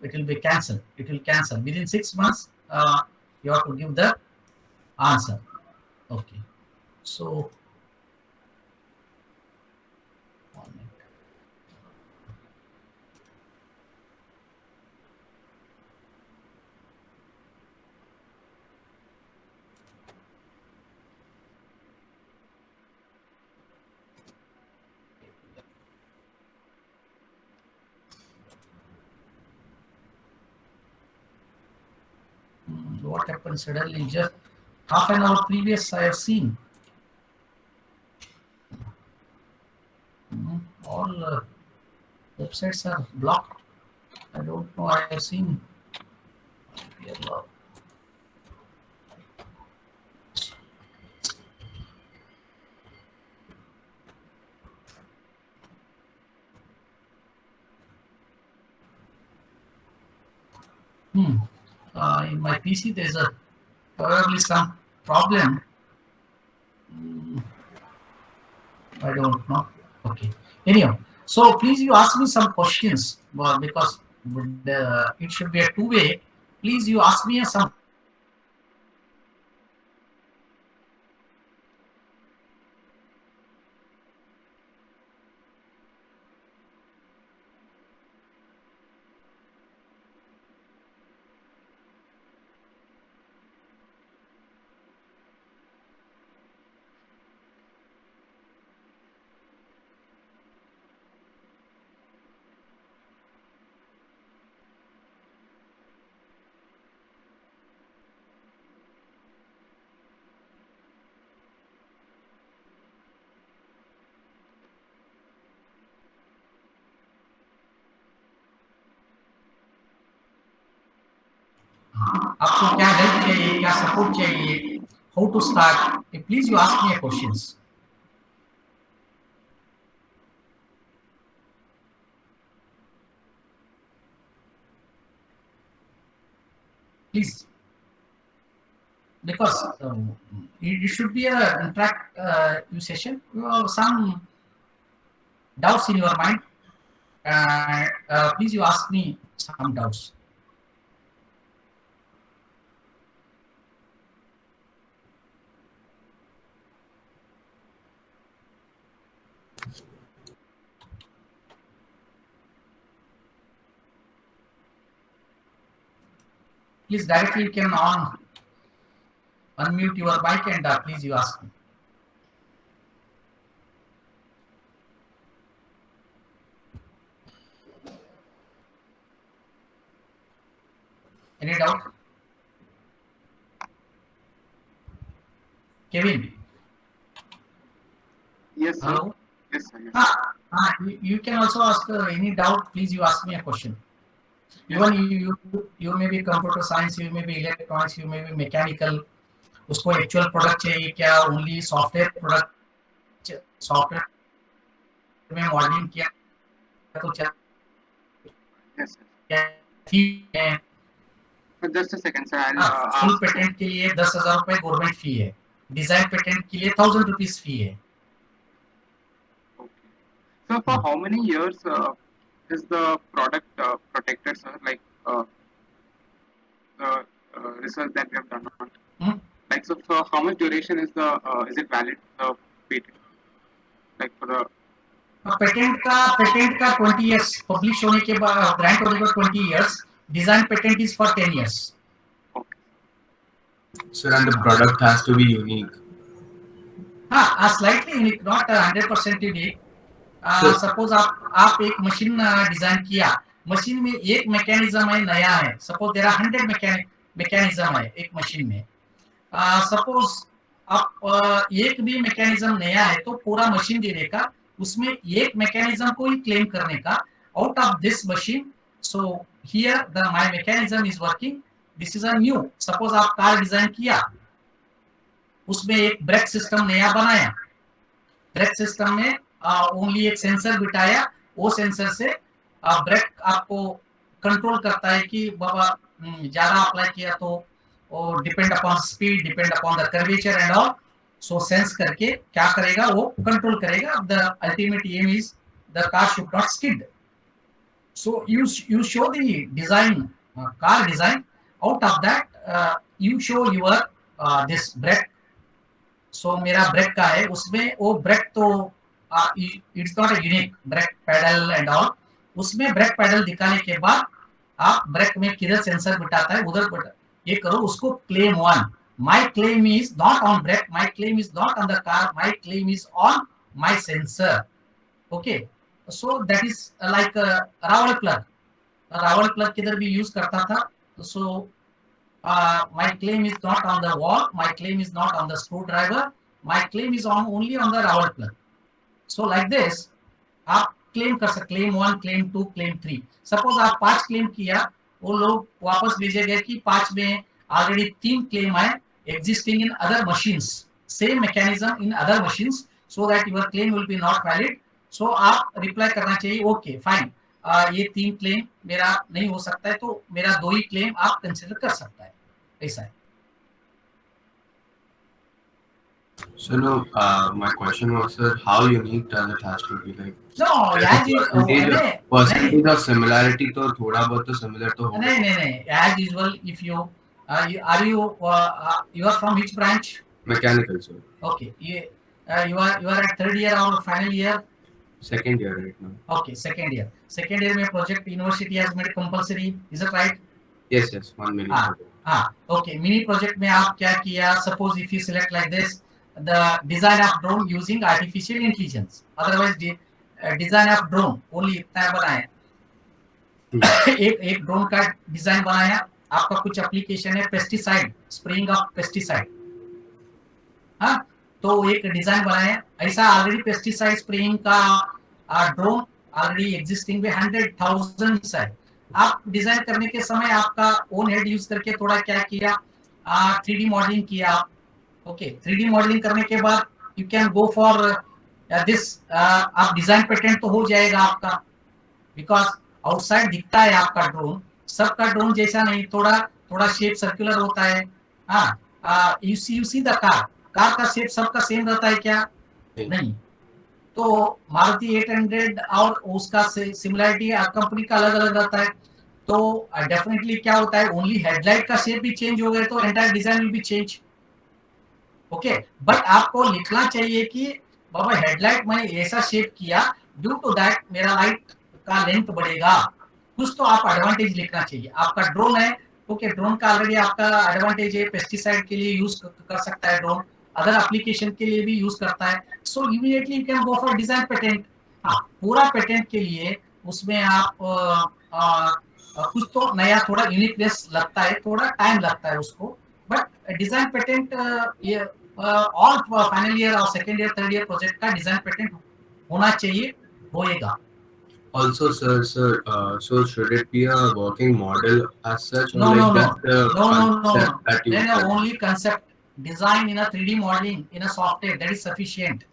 it will be cancelled. It will cancel within 6 months. You have to give the answer. Okay. So 1 minute. What happened suddenly? Just half an hour previous, I have seen. All websites are blocked. I don't know. I have seen. In my PC, there's a probably some problem. I don't know. Okay. Anyhow, so please you ask me some questions, because it should be a two-way. Please you ask me some. आपको क्या help चाहिए, क्या support चाहिए, how to start, please you ask me questions. Please, because it should be a interact session. Some doubts in your mind, please you ask me some doubts. please directly you can unmute your mic and please you ask me. Any doubt? Kevin? Yes, sir. Hello? Yes, sir. Yes. You can also ask any doubt, please you ask me a question. Even you may be computer science, you may be electronics, you may be mechanical. उसको actual product चाहिए क्या, only software product, software में modelling किया तो Yes, sir. ठीक है. Just a second, sir. I'll full ask. Patent के लिए 10,000 रुपए गवर्नमेंट फी है, डिजाइन पेटेंट के लिए 1,000 रुपीस फी है. Okay. So for how many years is the product protected, sir? Like the research that we have done on. Like, so for how much duration is it valid, the patent? Like for the patent का 20 years, publish होने के बाद grant होने के बाद 20 years, design patent is for 10 years. Sir, and the product has to be unique. Slightly unique, not 100% unique. Suppose आप एक machine design किया, मशीन में एक मैकेनिज्म है नया है, सपोज देयर आर 100 मैकेनिज्म है एक मशीन में. सपोज आप एक भी मैकेनिज्म नया है तो पूरा मशीन देने का, उसमें एक मैकेनिज्म को ही क्लेम करने का, out of this machine. So here the my mechanism is working, this is a new. Suppose आप कार डिजाइन किया, उसमें एक ब्रेक सिस्टम नया बनाया, ब्रेक सिस्टम में ओनली एक सेंसर बिठाया, वो सेंसर से ब्रेक आपको कंट्रोल करता है कि बाबा ज्यादा अप्लाई किया तो वो depend upon speed, depend upon the curvature and all. So sense करके क्या करेगा, वो कंट्रोल करेगा. The ultimate aim is the car should not skid. So you show the design, car design. Out of that you show your this brake. So मेरा brake का है, उसमें वो ब्रेक तो it's not a unique brake pedal and all. उसमें brake pedal दिखाने के बाद आप ब्रेक में किधर सेंसर बिठाता है उधर ये करो, उसको claim 1. My claim is not on brake, my claim is not on the car, my claim is on my sensor. Okay, so that is like Rawal plug. Rawal plug किधर भी यूज करता था. So my claim is not on the wall, my claim is not on the screwdriver, my claim is only on the Raval plug. So like this आप claim कर सकते, claim 1, claim 2, claim 3. Suppose आप 5 claim किया, वो लोग वापस भेजे गए कि 5 में ऑलरेडी 3 क्लेम आए existing in other machines, same mechanism in other machines, so that your claim will be not valid. So आप रिप्लाई करना चाहिए ओके फाइन, ये 3 क्लेम मेरा नहीं हो सकता है तो मेरा 2 ही क्लेम आप कंसीडर कर सकता है, ऐसा है. So no, my question was, sir, how unique does it has to be? Like no, percentage of similarity तो थोड़ा बहुत तो similar तो होगा. नहीं, as usual. If you are from which branch? Mechanical, sir. Okay, you are at third year or final year? Second year right now. Okay, second year. Second year में project university has made compulsory, is it right? Yes, 1 minute. Okay, mini project में आप क्या किया? Suppose if you select like this, the design of drone using artificial intelligence. Otherwise, design of drone only इतना बनाया. एक drone का design बनाया, आपका कुछ एप्लीकेशन है पेस्टिसाइड, स्प्रेइंग ऑफ पेस्टिसाइड. हाँ, तो एक डिजाइन बनाया, ऐसा ऑलरेडी पेस्टिसाइड स्प्रेइंग का ड्रोन ऑलरेडी एग्जिस्टिंग में 100,000 है. आप डिजाइन करने के समय आपका ओन हेड यूज करके थोड़ा क्या किया, 3D मॉडलिंग किया. ओके, 3D मॉडलिंग करने के बाद you can go for this. आप डिजाइन पेटेंट तो हो जाएगा आपका, बिकॉज आउटसाइड दिखता है आपका ड्रोन, सबका ड्रोन जैसा नहीं, थोड़ा शेप सर्कुलर होता है. यू सी द कार का शेप सबका सेम रहता है क्या? नहीं. तो मारुति 800 और उसका सिमिलरिटी कंपनी का अलग अलग रहता है. तो डेफिनेटली क्या होता है, ओनली हेडलाइट का शेप भी चेंज हो गए तो entire design will be change. Okay, but आपको लिखना चाहिए कि बाबा हेडलाइट मैंने ऐसा शेप किया, ड्यू टू दैट मेरा लाइट का लेंथ बढ़ेगा. कुछ तो आप एडवांटेज लिखना चाहिए. आपका ड्रोन है ओके, ड्रोन का ऑलरेडी आपका एडवांटेज है, पेस्टिसाइड के लिए यूज कर सकता है ड्रोन, अदर एप्लीकेशन के लिए भी यूज करता है, सो immediately you can go for design patent. हाँ, पूरा पेटेंट के लिए उसमें आप कुछ तो नया थोड़ा यूनिकनेस लगता है, थोड़ा टाइम लगता है उसको, बट डिजाइन पेटेंट ये ऑल फाइनल ईयर और second year third year project का डिजाइन पेटेंट होना चाहिए, होएगा। Also, so should it be a working model as such, or No, like no, no, just a no, no, no, concept no. that you Then said? only concept design in a 3D modeling in a software, that is sufficient.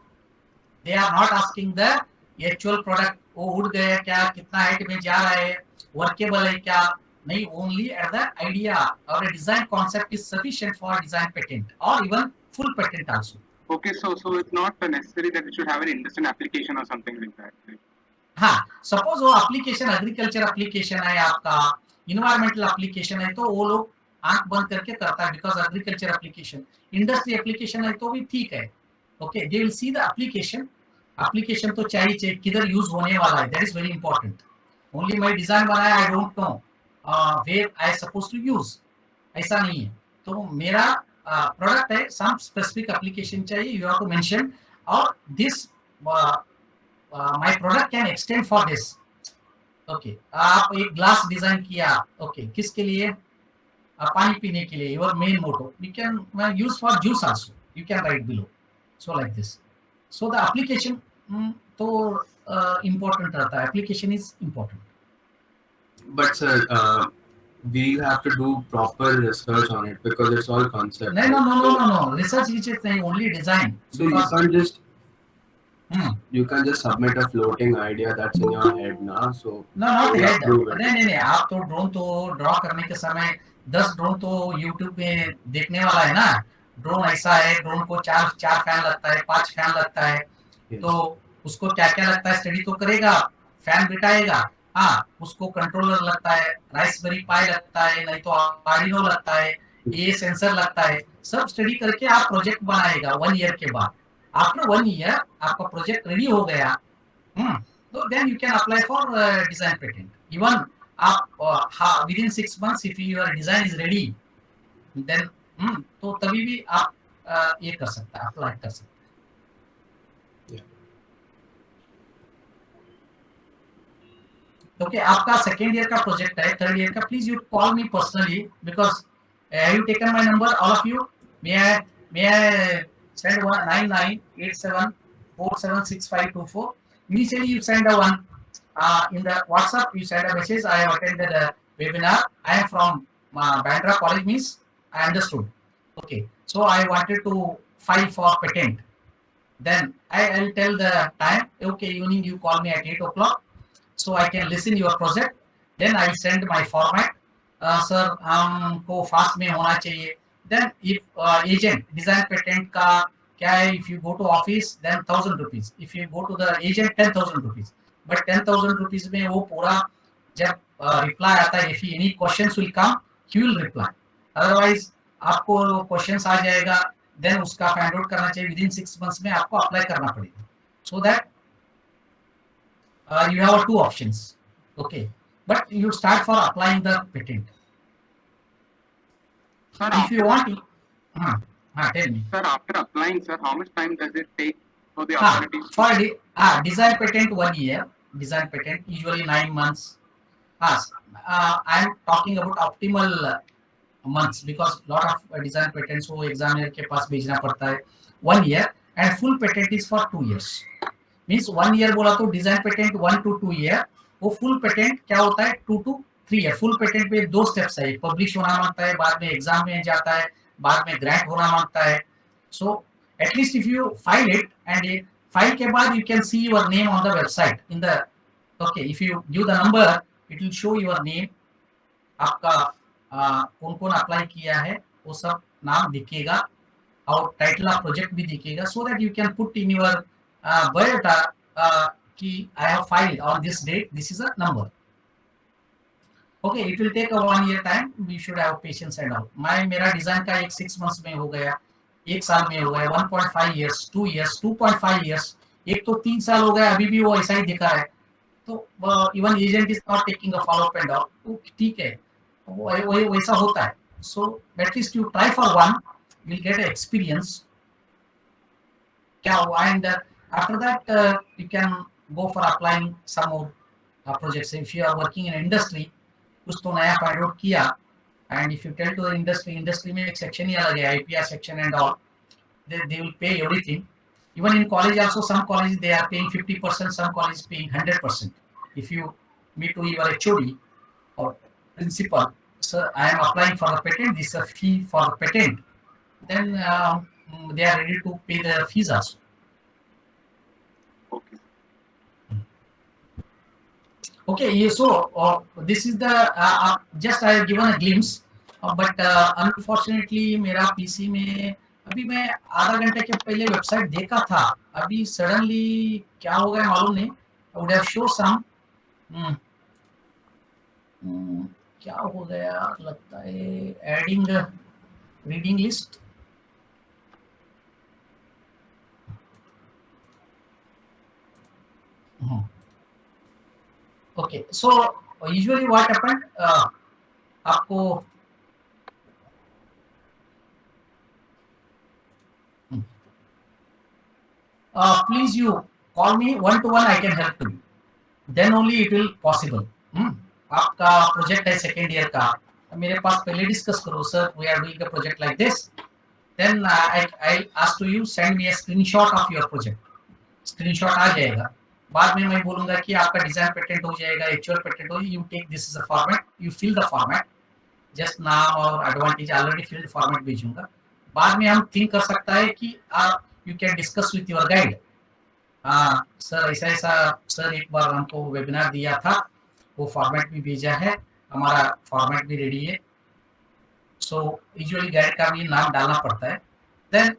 They are not asking the actual product, वो उड़ गया क्या, कितना height में जा रहा है, workable है क्या, नहीं, only at the idea or a design concept is sufficient for design patent or even full patent also. Okay, so it's not necessary that it should have an industrial application or something like that. Right? हाँ, suppose वो application agriculture application है आपका, environmental application है, तो वो लोग आंख बंद करके करता है, because agriculture application, industry application है तो भी ठीक है, okay, they will see the application, application तो चाहिए किधर यूज होने वाला है, that is very important. Only मैं डिजाइन बनाया, I don't know where I suppose to use, ऐसा नहीं है। तो मेरा प्रोडक्ट है, सम स्पेसिफिक एप्लीकेशन चाहिए, यू हैव टू मेंशन, और this my product can extend for this. Okay, आप एक ग्लास डिजाइन किया, ओके, किसके लिए, पानी पीने के लिए, your main motto, you can use for juice also, you can write below, so like this. So the application तो इम्पोर्टेंट रहता है, application is important. But sir, we'll have to do proper research on it because it's all concept. No, research is नहीं, only design. So you can't just submit a floating idea that's in your head now. So no, not you head. approve it. नहीं, आप तो drone तो draw करने के समय 10 drone तो YouTube पे देखने वाला है ना, ड्रोन ऐसा है, ड्रोन को चार फैन लगता है, 5 फैन लगता है, तो उसको क्या क्या लगता है स्टडी तो करेगा, फैन बिठाएगा, हाँ, उसको कंट्रोलर लगता है, राइसबेरी पाई लगता है, नहीं तो आर्डिनो लगता है, ये सेंसर लगता है, सब स्टडी करके आप प्रोजेक्ट बनाएगा 1 ईयर के बाद। आफ्टर 1 ईयर आपका प्रोजेक्ट रेडी हो गया, so then you can apply for design patent. Even आप within 6 months if your design is ready, then तो तभी भी आप ये कर सकते हैं, अप्लाई कर सकते हैं। ओके, आपका सेकेंड ईयर का प्रोजेक्ट है, थर्ड ईयर का, please you call me personally, because have you taken my number, all of you, may I send 9987476524. Initially you send a one in the WhatsApp, you send a message, I have attended a webinar, I am from Bandra College, means I understood, okay, so I wanted to file for patent, then I'll tell the time, okay, evening you call me at 8 o'clock, so I can listen your project, then I'll send my format, sir हमको fast में होना चाहिए, then if agent design patent का क्या है, if you go to office then 1000 rupees, if you go to the agent 10,000 rupees, but 10,000 rupees में वो पूरा जब reply आता है, if any questions will come he will reply, otherwise आपको questions आ जाएगा, then उसका find out करना चाहिए, within 6 months में आपको apply करना पड़ेगा, so that you have 2 options, okay, but you start for applying the patent. Sir, If you want, tell me. Sir, after applying, sir, how much time does it take for the authorities? For design patent 1 year, design patent usually 9 months. I am talking about optimal months because lot of design patents वो examiner के पास भेजना पड़ता है, 1 year, and full patent is for 2 years. Means 1 year बोला तो design patent 1 to 2 year, वो full patent क्या होता है 2 to 3 year. फुल पेटेंट पे 2 स्टेप्स है, पब्लिश होना मांगता है, बाद में एग्जाम में जाता है, बाद में ग्रांट होना मांगता है, so at least if you file it and file के बाद you can see your name on the website in the, okay, if you give the number it will show your name, आपका कौन कौन अप्लाई किया है वो सब नाम दिखेगा और टाइटल ऑफ प्रोजेक्ट भी दिखेगा, so that you can put in your biodata कि I have filed on this date, this is a number. Okay, it will take a 1 year time, we should have patience and all. मेरा design का 6 months में हो गया, 1 साल में हो गया, 1.5 years, 2 years, 2.5 years, एक तो 3 साल हो गया, अभी भी वो ऐसा ही दिखा है, तो even agent is not taking a follow up and all, तो ठीक है, वैसा होता है. So at least you try for one, you'll get an experience. And after that you can go for applying some more projects. If you are working in industry, कुछ तो नया find out किया, and if you tell to the industry में एक section ही अलग है, IPR section and all, they will pay everything. Even in college also, some colleges they are paying 50%, some colleges paying 100%. If you meet to your HOD or principal, sir, I am applying for the patent, this is a fee for the patent, then they are ready to pay the fees also. Okay. Okay, so this is the just I have given a glimpse, but unfortunately मेरा PC में अभी मैं आधा घंटे के पहले website देखा था, अभी सडनली क्या हो गया मालूम नहीं. I would have shown some क्या हो गया लगता है, adding reading list. Okay, so usually what happened, आपको please you call me one to one, I can help you, then only it will possible. आपका प्रोजेक्ट है सेकेंड ईयर का, मेरे पास पहले डिस्कस करो, sir we are doing a project like this, then I ask to you send me a screenshot of your project. Screenshot आ जाएगा, बाद में मैं बोलूंगा कि आपका डिजाइन पेटेंट हो जाएगा, एक्चुअल पेटेंट हो, you take this is a format, you fill the format, just नाम और एडवांटेज ऑलरेडी फिल्ड फॉर्मेट भेजूंगा. बाद में हम थिंक कर सकता है कि you can discuss with your guide. हाँ सर, ऐसा ऐसा सर एक बार हमको वेबिनार दिया था, वो फॉर्मेट भी भेजा है, हमारा फॉर्मेट भी रेडी है. सो यूजुअली गाइड का भी नाम डालना पड़ता है. देन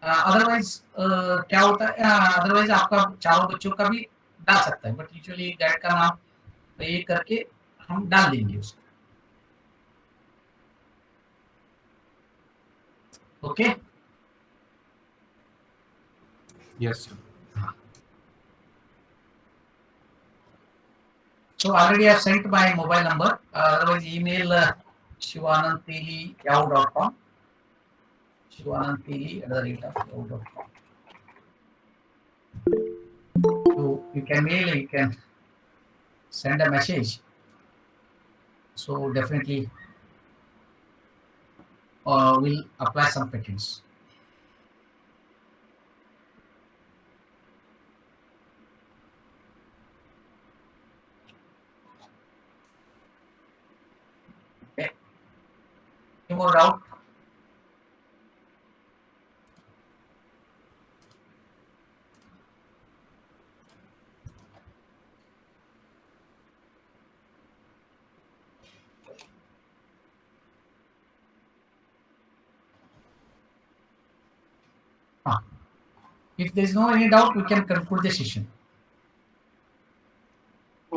अदरवाइज क्या होता है, अदरवाइज आपका चारों बच्चों का भी डाल सकता है, बट यूजुअली गाइड का नाम ये करके हम डाल देंगे उसको. Okay. Yes, sir. So already I have sent my mobile number. Otherwise, email shivananteli@yahoo.com. shivananteli@yahoo.com. So you can mail, you can send a message. So definitely we'll apply some patents. Okay. Any more doubt? If there is no any doubt, we can conclude the session.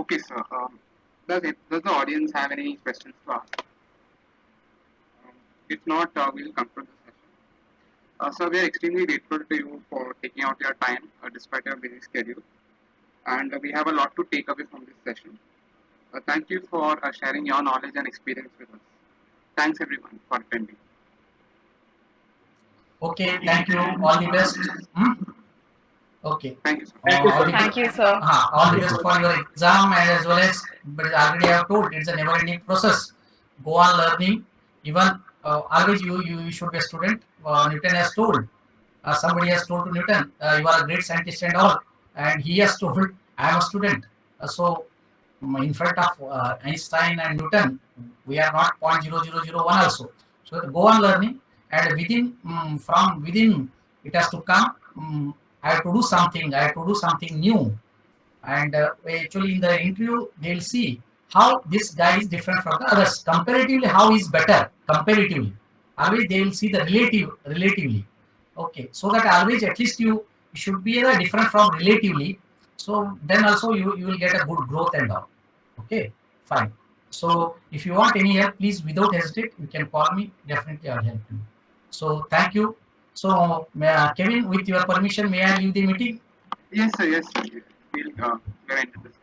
Okay, sir. Does the audience have any questions to ask? If not, we'll conclude the session. Sir, we are extremely grateful to you for taking out your time despite your busy schedule. And we have a lot to take away from this session. Thank you for sharing your knowledge and experience with us. Thanks everyone for attending. Okay, thank you. All the best. Okay. Thank you, sir. Thank you, sir. All the best for your exam, and as well as, but already I have told, it's a never-ending process. Go on learning. Even always you should be a student. Newton has told. Somebody has told to Newton, you are a great scientist and all, and he has told, I am a student. So in front of Einstein and Newton, we are not 0.0001 also. So go on learning, and within from within it has to come. I have to do something. I have to do something new. And actually, in the interview, they'll see how this guy is different from the others. Comparatively, how he's better. Comparatively, always they will see the relatively. Okay, so that always at least you should be different from relatively. So then also you will get a good growth and all. Okay, fine. So if you want any help, please without hesitate, you can call me. Definitely, I'll help you. So thank you. So Kevin, with your permission, may I leave the meeting? Yes, sir. Yes, sir. We'll go into this.